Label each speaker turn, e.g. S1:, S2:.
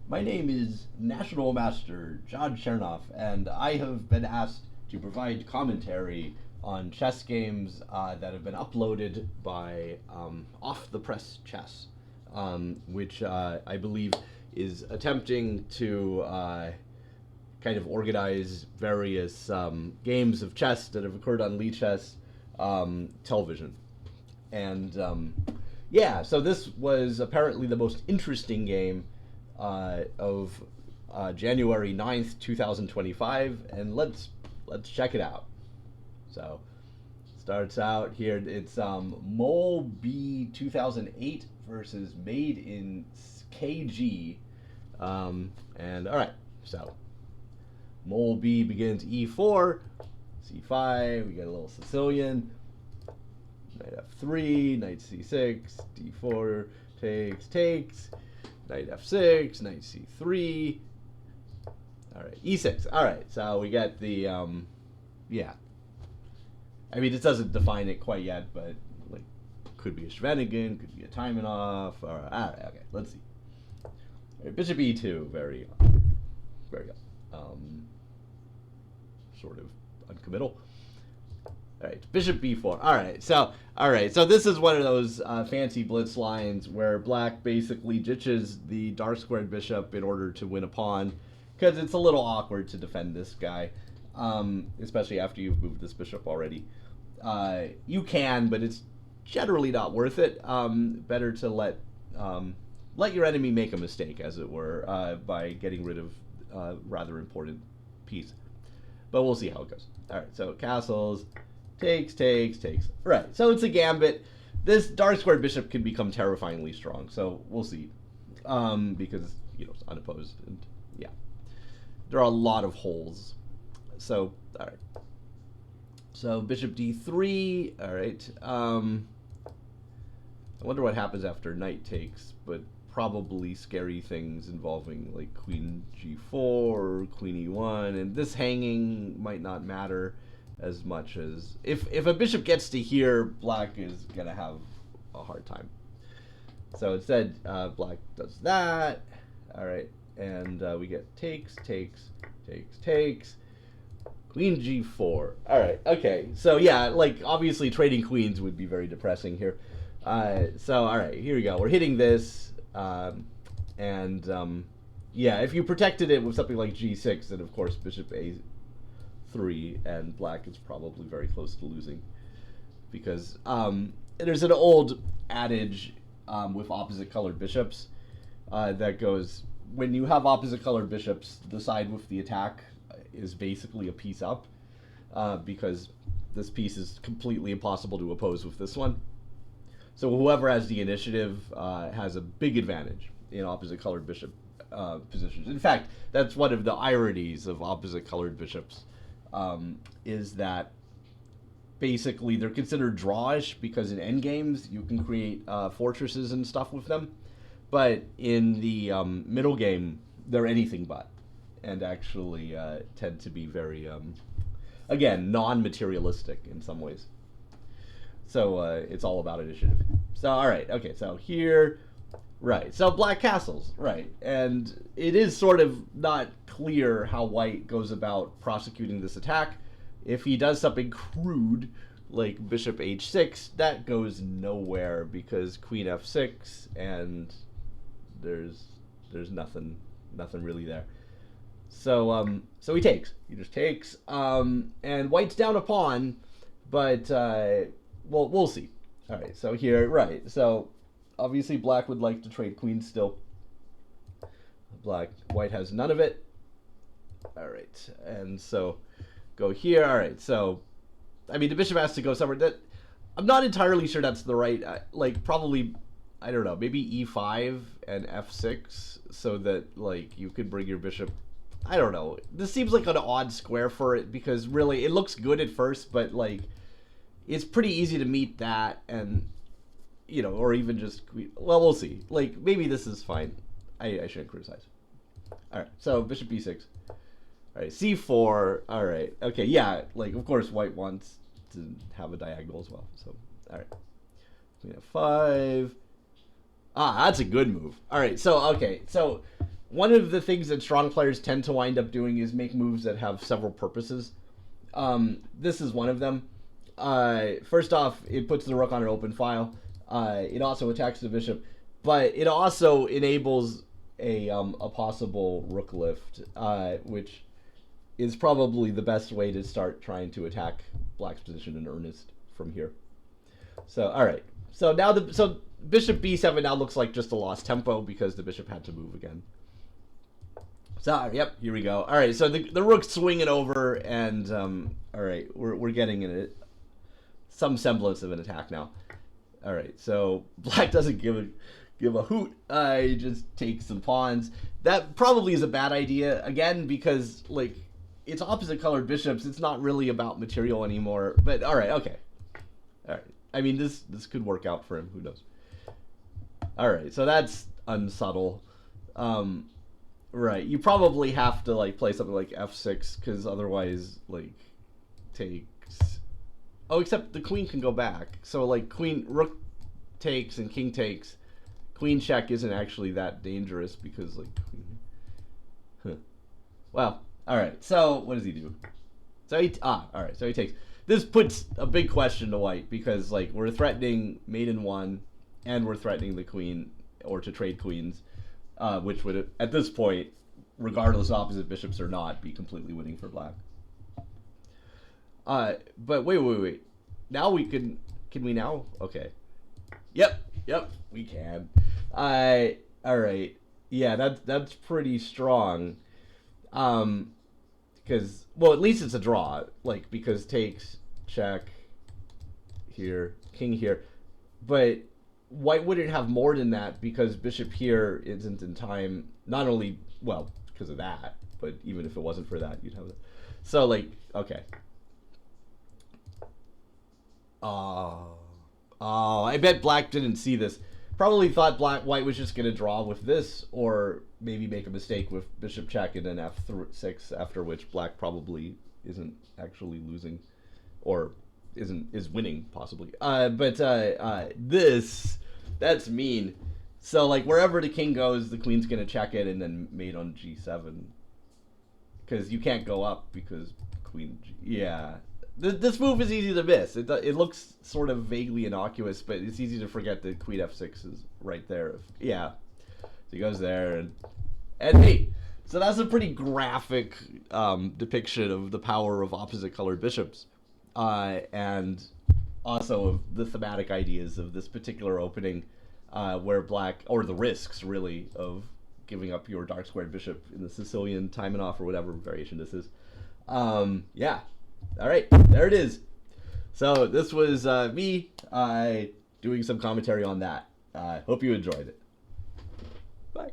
S1: My name is National Master John Chernoff, and I have been asked to provide commentary on chess games that have been uploaded by Off the Press Chess, which I believe is attempting to kind of organize various games of chess that have occurred on Lichess television. And yeah, so this was apparently the most interesting game of January 9th, 2025, and let's check it out. So starts out here. It's Mole B 2008 versus Made in KG, and all right. So Mole B begins E4, C5. We get a little Sicilian. Knight F3, Knight C6, D4 takes. Knight F6, Knight C3. All right, E6. All right, so we get the yeah. I mean, it doesn't define it quite yet, but like, could be a Schwenigan, could be a Taimanov. All right, okay, let's see. All right, Bishop E2, very good. Sort of uncommittal. All right, Bishop B4. All right, so this is one of those fancy blitz lines where Black basically ditches the dark squared bishop in order to win a pawn, because it's a little awkward to defend this guy, especially after you've moved this bishop already. You can, but it's generally not worth it. Better to let your enemy make a mistake, as it were, by getting rid of rather important piece. But we'll see how it goes. All right, so castles. Takes. Right, so it's a gambit. This dark squared bishop can become terrifyingly strong, so we'll see. Because, it's unopposed, and yeah. There are a lot of holes. So, all right. So, bishop d3, all right. I wonder what happens after knight takes, but probably scary things involving, like, queen g4, queen e1, and this hanging might not matter as much as if a bishop gets to here, Black is gonna have a hard time. So instead, Black does that. All right, and we get takes, queen g4. All right, okay. So yeah, like obviously trading queens would be very depressing here. So all right, here we go. We're hitting this, and yeah, if you protected it with something like g6, then of course bishop a3, and Black is probably very close to losing, because there's an old adage with opposite colored bishops that goes, when you have opposite colored bishops, the side with the attack is basically a piece up, because this piece is completely impossible to oppose with this one. So whoever has the initiative has a big advantage in opposite colored bishop positions. In fact, that's one of the ironies of opposite colored bishops. Is that basically they're considered drawish because in endgames you can create fortresses and stuff with them, but in the middle game they're anything but, and actually tend to be very, again, non-materialistic in some ways. So it's all about initiative. So all right, okay, so here, right, so Black castles, right, and it is sort of not clear how White goes about prosecuting this attack. If he does something crude like bishop h6, that goes nowhere because queen f6, and there's nothing really there. So so he just takes, and White's down a pawn, but well, we'll see. All right, so here, right, so obviously Black would like to trade queens still. White has none of it. All right, and so go here. All right, so I mean the bishop has to go somewhere. That I'm not entirely sure that's the right, like probably, I don't know, maybe e5 and f6, so that like you could bring your bishop. I don't know. This seems like an odd square for it, because really it looks good at first, but like it's pretty easy to meet that, and or even just, well, we'll see. Like maybe this is fine. I shouldn't criticize. All right, so bishop b6. All right, c4. All right, okay, yeah, like of course White wants to have a diagonal as well. So all right, queen f5. Ah, that's a good move. All right, so okay, so one of the things that strong players tend to wind up doing is make moves that have several purposes. This is one of them. First off, it puts the rook on an open file. It also attacks the bishop, but it also enables a possible rook lift, which is probably the best way to start trying to attack black's position in earnest from here. So, all right. So now bishop b7 now looks like just a lost tempo because the bishop had to move again. So, yep, here we go. All right, so the rook's swinging over, and all right, we're getting in some semblance of an attack now. All right, so black doesn't give a hoot. He just takes some pawns. That probably is a bad idea again because like it's opposite colored bishops. It's not really about material anymore. But all right, okay, all right. I mean, this could work out for him. Who knows? All right, so that's unsubtle. Right, you probably have to like play something like f6 because otherwise like takes. Oh, except the queen can go back. So like rook takes and king takes. Queen check isn't actually that dangerous because like queen. Huh. Well, all right. So what does he do? So all right. So he takes. This puts a big question to white because like we're threatening mate in one, and we're threatening the queen or to trade queens. Which would, at this point, regardless of opposite bishops or not, be completely winning for black. But wait. Now we can we now? Okay. Yep, we can. All right. Yeah, that's pretty strong. Because, well, at least it's a draw. Like, because takes, check, here, king here. But white wouldn't have more than that because bishop here isn't in time. Not only, well, because of that, but even if it wasn't for that, you'd have it. So, like, okay. I bet black didn't see this. Probably thought white was just going to draw with this, or maybe make a mistake with bishop check and then f6, after which black probably isn't actually losing, or is winning possibly. That's mean. So like wherever the king goes, the queen's gonna check it and then mate on g7, because you can't go up because queen. Yeah, this move is easy to miss. It looks sort of vaguely innocuous, but it's easy to forget that queen f6 is right there. Yeah, so he goes there and hey. So that's a pretty graphic depiction of the power of opposite colored bishops. And also of the thematic ideas of this particular opening, where black, or the risks really of giving up your dark squared bishop in the Sicilian Taimanov or whatever variation this is. Yeah, all right, there it is. So this was me doing some commentary on that. Hope you enjoyed it. Bye.